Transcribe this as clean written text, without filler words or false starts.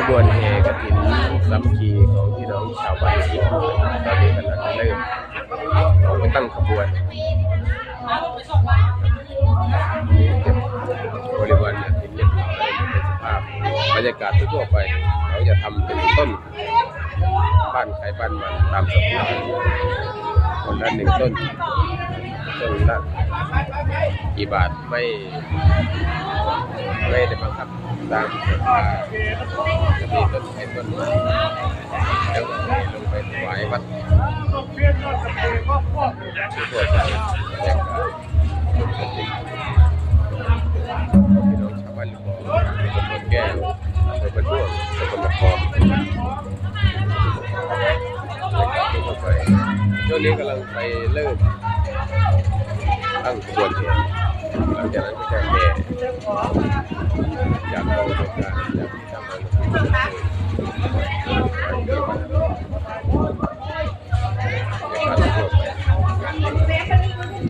บวนแห่กฐินสามัคคีของพี่น้องชาวบ้านที่ตอนนี้กำลังเริ่มออกไปตั้งขบวนเก็บบริวารกฐินเรียบร้อยในสภาพบรรยากาศทั่วไปเขาจะทำเป็นต้นบ้านใครบ้านมันตามสภาพคนละ1 ต้นละกี่บาทไม่ได้บังคับตามราคาจะมีต้นไม้ต้นไม้แล้วก็ลงไปถวายวัดทั่วไปแจกจ่ายปกติพี่น้องชาวบ้านบอกตำบลแก้วอำเภอบ้านม่วงสกลนครทั่วไปช่วงนี้กำลังไปเริ่มตั้งขบวนแห่หลังจากนั้นก็จะแห่จากกองบริการจากทาง